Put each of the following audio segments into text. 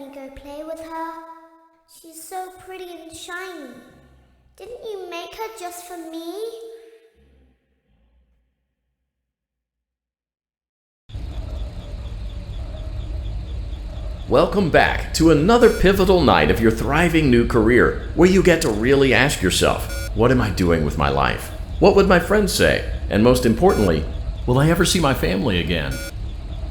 me go play with her. She's so pretty and shiny. Didn't you make her just for me? Welcome back to another pivotal night of your thriving new career, where you get to really ask yourself, what am I doing with my life? What would my friends say? And most importantly, will I ever see my family again?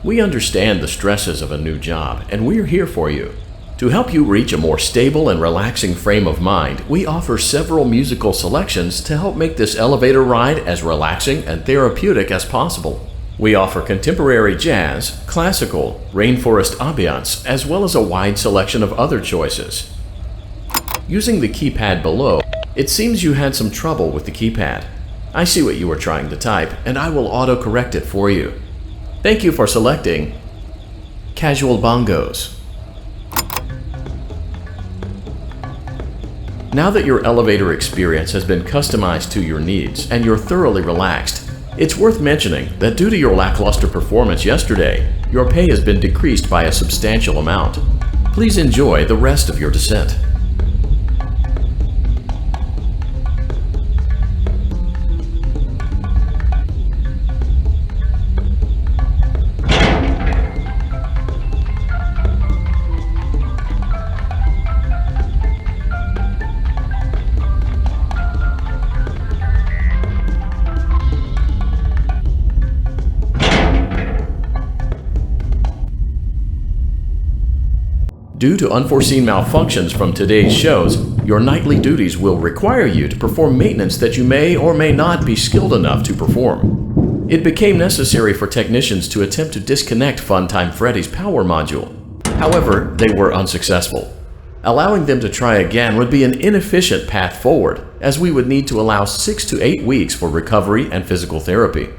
We understand the stresses of a new job, and we're here for you. To help you reach a more stable and relaxing frame of mind, we offer several musical selections to help make this elevator ride as relaxing and therapeutic as possible. We offer contemporary jazz, classical, rainforest ambiance, as well as a wide selection of other choices. Using the keypad below, it seems you had some trouble with the keypad. I see what you were trying to type, and I will auto-correct it for you. Thank you for selecting Casual Bongos. Now that your elevator experience has been customized to your needs and you're thoroughly relaxed, it's worth mentioning that due to your lackluster performance yesterday, your pay has been decreased by a substantial amount. Please enjoy the rest of your descent. Due to unforeseen malfunctions from today's shows, your nightly duties will require you to perform maintenance that you may or may not be skilled enough to perform. It became necessary for technicians to attempt to disconnect Funtime Freddy's power module. However, they were unsuccessful. Allowing them to try again would be an inefficient path forward, as we would need to allow 6 to 8 weeks for recovery and physical therapy.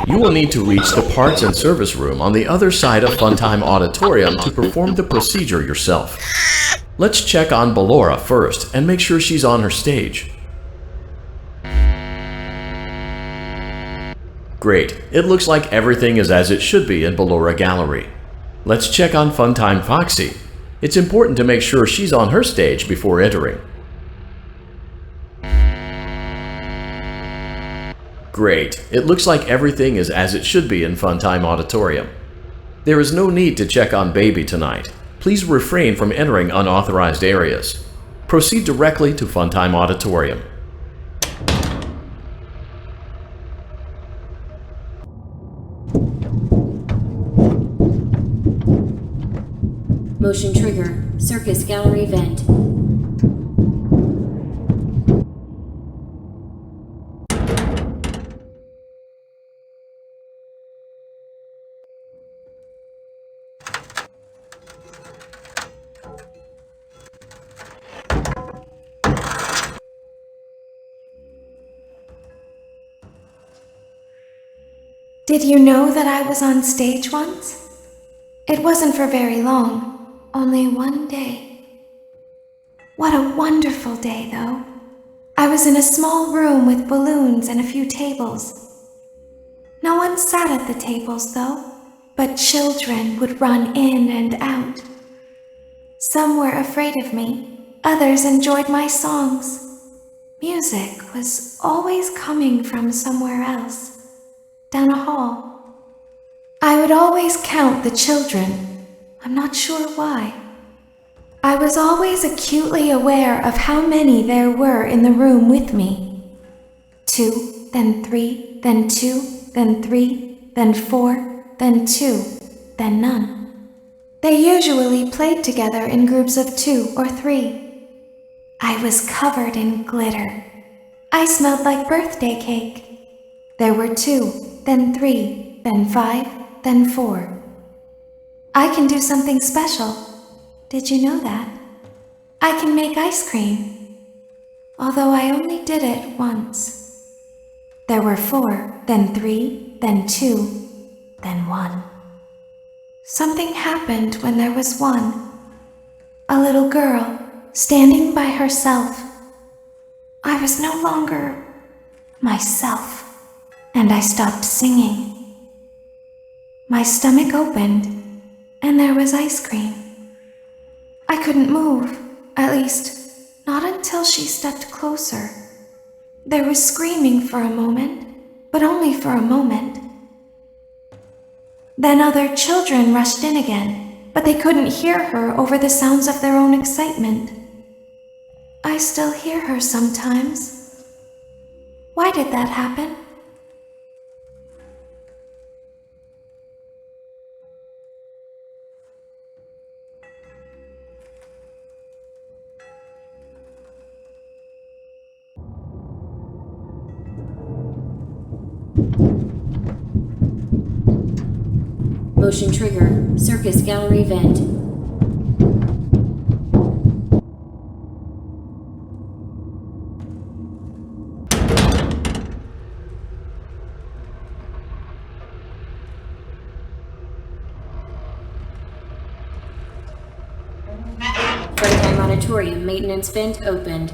You will need to reach the parts and service room on the other side of Funtime Auditorium to perform the procedure yourself. Let's check on Ballora first and make sure she's on her stage. Great, it looks like everything is as it should be in Ballora Gallery. Let's check on Funtime Foxy. It's important to make sure she's on her stage before entering. Great, it looks like everything is as it should be in Funtime Auditorium. There is no need to check on Baby tonight. Please refrain from entering unauthorized areas. Proceed directly to Funtime Auditorium. Motion trigger, Circus Gallery vent. Did you know that I was on stage once? It wasn't for very long, only one day. What a wonderful day, though. I was in a small room with balloons and a few tables. No one sat at the tables, though, but children would run in and out. Some were afraid of me, others enjoyed my songs. Music was always coming from somewhere else. Down a hall. I would always count the children. I'm not sure why. I was always acutely aware of how many there were in the room with me. 2, then 3, then 2, then 3, then 4, then 2, then none. They usually played together in groups of 2 or 3. I was covered in glitter. I smelled like birthday cake. There were 2. Then 3, then 5, then 4. I can do something special. Did you know that? I can make ice cream. Although I only did it once. There were 4, then 3, then 2, then 1. Something happened when there was 1. A little girl, standing by herself. I was no longer myself. And I stopped singing. My stomach opened, and there was ice cream. I couldn't move, at least, not until she stepped closer. There was screaming for a moment, but only for a moment. Then other children rushed in again, but they couldn't hear her over the sounds of their own excitement. I still hear her sometimes. Why did that happen? Motion trigger. Circus gallery vent. Fredheim Auditorium maintenance vent opened.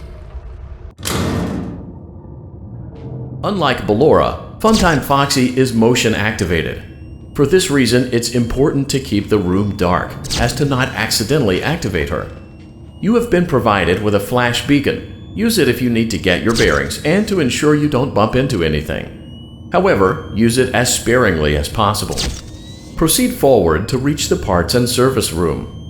Unlike Ballora, Funtime Foxy is motion activated. For this reason, it's important to keep the room dark, as to not accidentally activate her. You have been provided with a flash beacon. Use it if you need to get your bearings and to ensure you don't bump into anything. However, use it as sparingly as possible. Proceed forward to reach the parts and service room.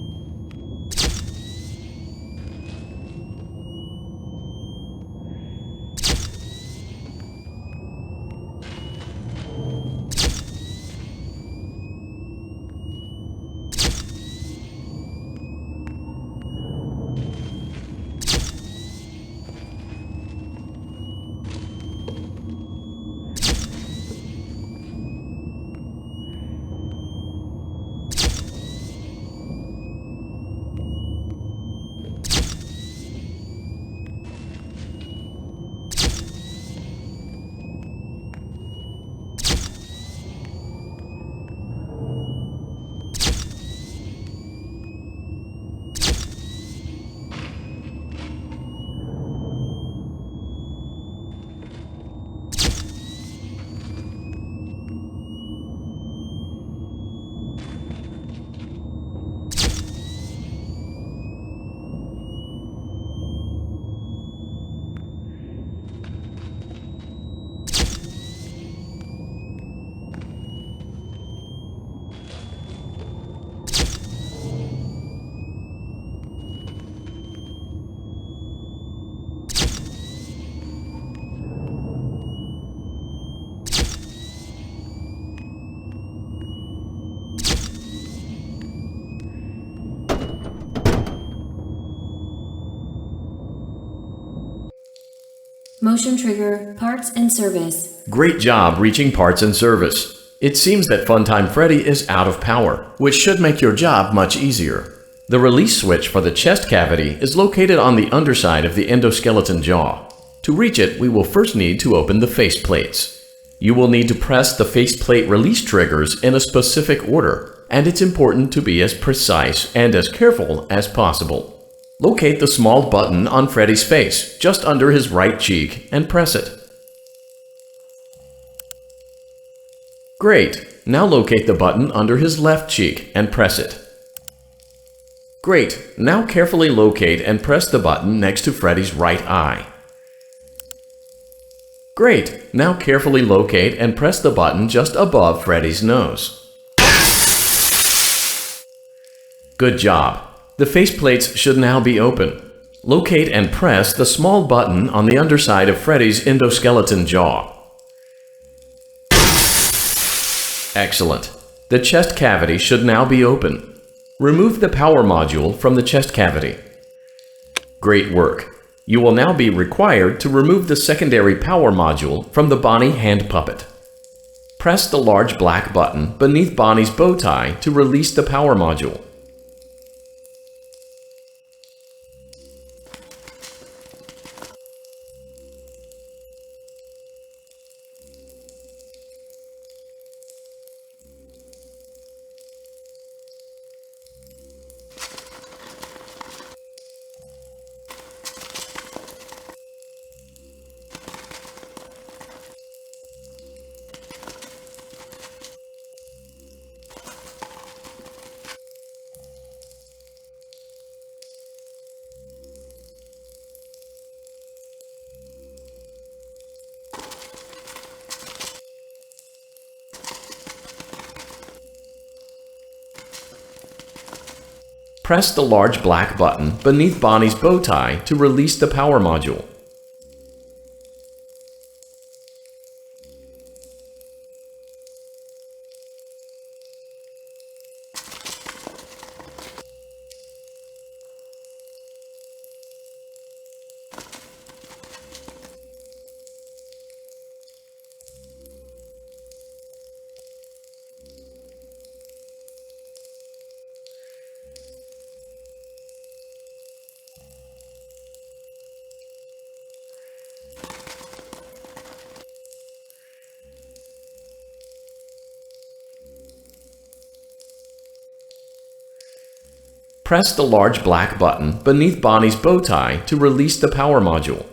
Motion trigger. Parts and service. Great job reaching parts and service. It seems that Funtime Freddy is out of power, which should make your job much easier. The release switch for the chest cavity is located on the underside of the endoskeleton jaw. To reach it, we will first need to open the faceplates. You will need to press the faceplate release triggers in a specific order, and it's important to be as precise and as careful as possible. Locate the small button on Freddy's face, just under his right cheek, and press it. Great! Now locate the button under his left cheek and press it. Great! Now carefully locate and press the button next to Freddy's right eye. Great! Now carefully locate and press the button just above Freddy's nose. Good job! The faceplates should now be open. Locate and press the small button on the underside of Freddy's endoskeleton jaw. Excellent. The chest cavity should now be open. Remove the power module from the chest cavity. Great work. You will now be required to remove the secondary power module from the Bonnie hand puppet. Press the large black button beneath Bonnie's bow tie to release the power module. Press the large black button beneath Bonnie's bow tie to release the power module. Press the large black button beneath Bonnie's bow tie to release the power module.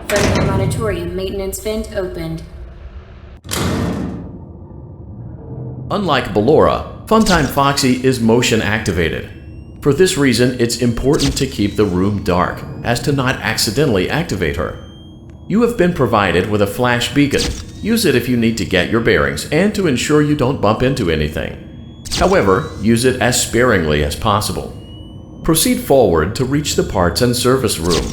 Frenham Auditorium maintenance vent opened. Unlike Ballora, Funtime Foxy is motion activated. For this reason, it's important to keep the room dark, as to not accidentally activate her. You have been provided with a flash beacon. Use it if you need to get your bearings and to ensure you don't bump into anything. However, use it as sparingly as possible. Proceed forward to reach the parts and service room.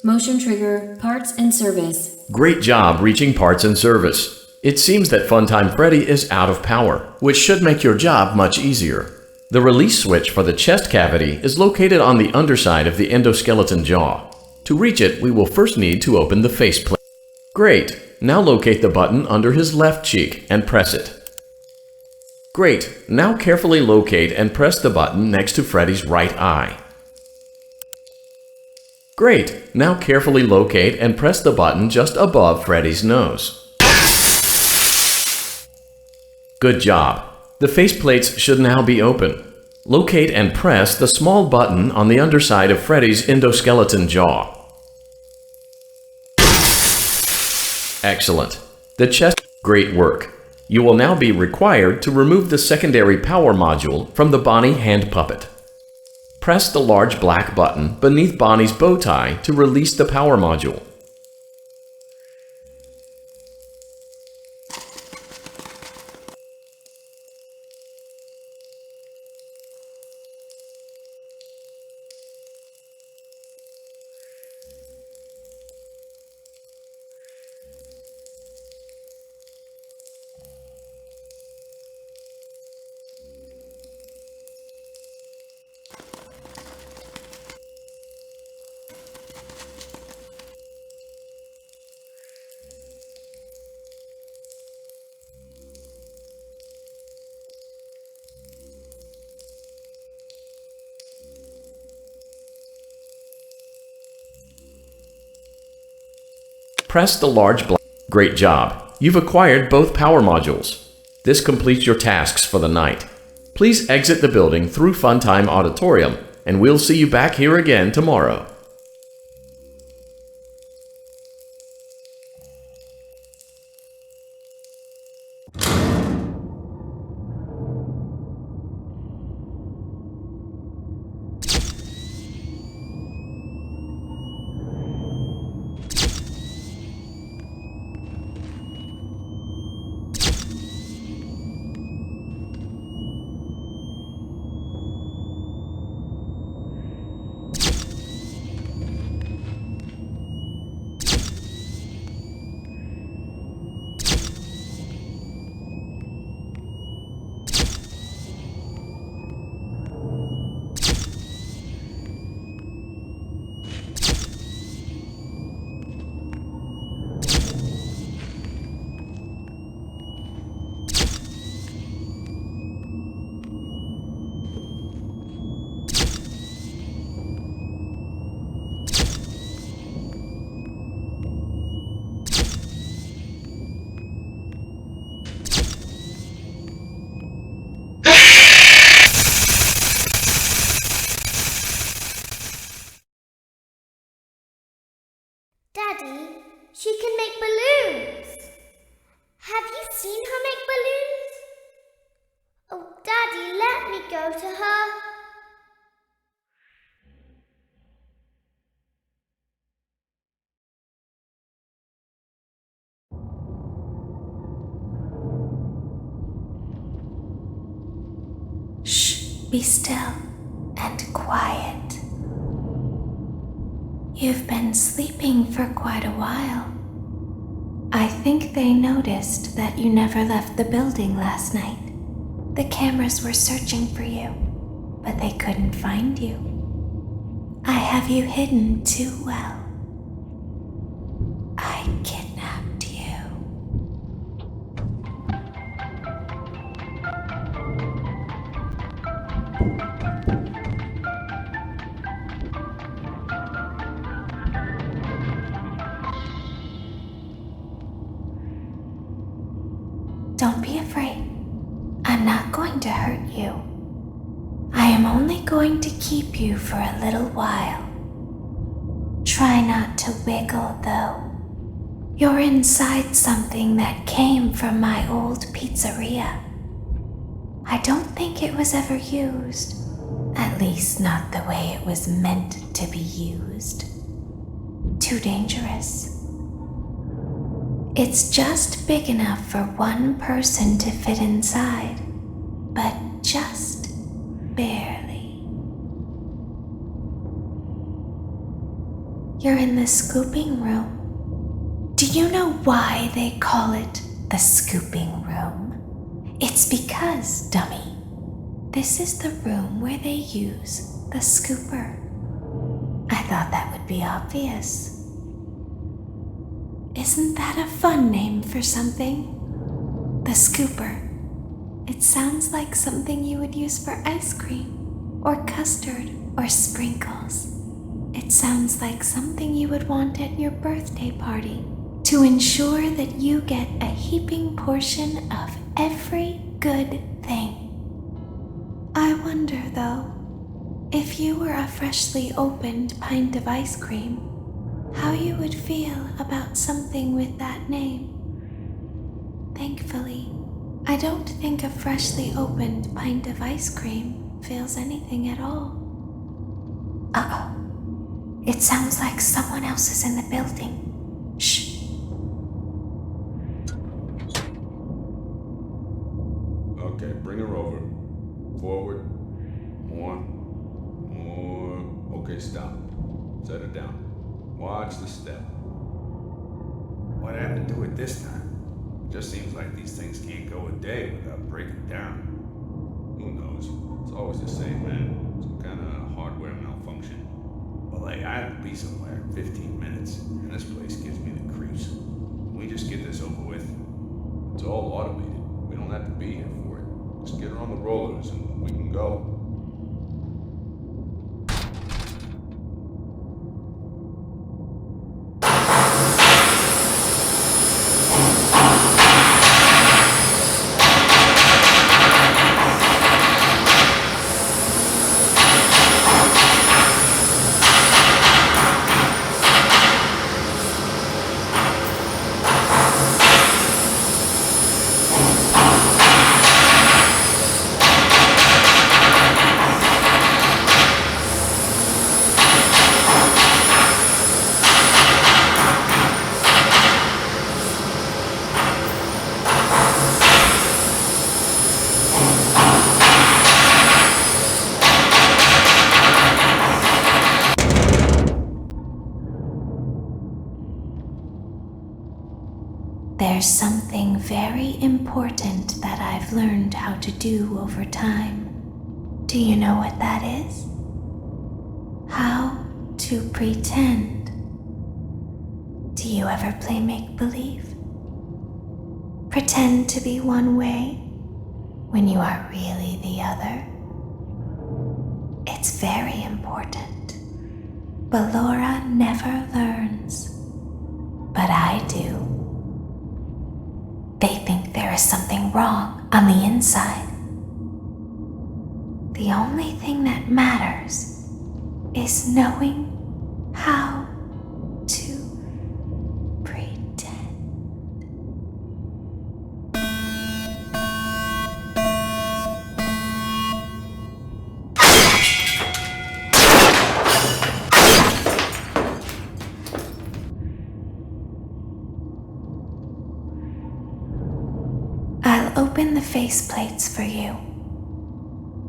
Motion trigger, parts and service. Great job reaching parts and service. It seems that Funtime Freddy is out of power, which should make your job much easier. The release switch for the chest cavity is located on the underside of the endoskeleton jaw. To reach it, we will first need to open the faceplate. Great! Now locate the button under his left cheek and press it. Great! Now carefully locate and press the button next to Freddy's right eye. Great! Now carefully locate and press the button just above Freddy's nose. Good job! The faceplates should now be open. Locate and press the small button on the underside of Freddy's endoskeleton jaw. Excellent. The chest. Great work. You will now be required to remove the secondary power module from the Bonnie hand puppet. Press the large black button beneath Bonnie's bow tie to release the power module. Press the large black. Great job! You've acquired both power modules. This completes your tasks for the night. Please exit the building through Funtime Auditorium, and we'll see you back here again tomorrow. Daddy, she can make balloons. Have you seen her make balloons? Oh, Daddy, let me go to her. Shh, be still and quiet. You've been sleeping for quite a while. I think they noticed that you never left the building last night. The cameras were searching for you, but they couldn't find you. I have you hidden too well. I kidnapped you. Don't be afraid. I'm not going to hurt you. I am only going to keep you for a little while. Try not to wiggle, though. You're inside something that came from my old pizzeria. I don't think it was ever used. At least not the way it was meant to be used. Too dangerous. It's just big enough for one person to fit inside, but just barely. You're in the scooping room. Do you know why they call it the scooping room? It's because, dummy, this is the room where they use the scooper. I thought that would be obvious. Isn't that a fun name for something? The scooper. It sounds like something you would use for ice cream, or custard, or sprinkles. It sounds like something you would want at your birthday party to ensure that you get a heaping portion of every good thing. I wonder, though, if you were a freshly opened pint of ice cream, how you would feel about something with that name. Thankfully, I don't think a freshly opened pint of ice cream feels anything at all. Uh-oh. It sounds like someone else is in the building. Shh. Okay, bring her over. Forward. More. Okay, stop. Set her down. Watch the step. What happened to it this time? It just seems like these things can't go a day without breaking down. Who knows? It's always the same, man. Some kind of hardware malfunction. Well, hey, I have to be somewhere in 15 minutes, and this place gives me the creeps. Can we just get this over with? It's all automated. We don't have to be here for it. Just get her on the rollers and we can go. There's something very important that I've learned how to do over time. Do you know what that is? How to pretend. Do you ever play make-believe? Pretend to be one way when you are really the other. It's very important. Ballora never learns, but I do. They think there is something wrong on the inside. The only thing that matters is knowing how to pretend. I'll open the faceplates for you.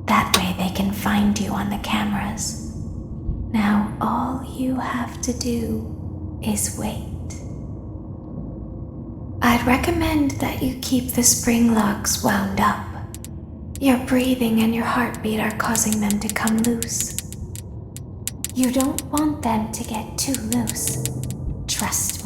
That way they can find you on the cameras. Now all you have to do is wait. I'd recommend that you keep the spring locks wound up. Your breathing and your heartbeat are causing them to come loose. You don't want them to get too loose. Trust me.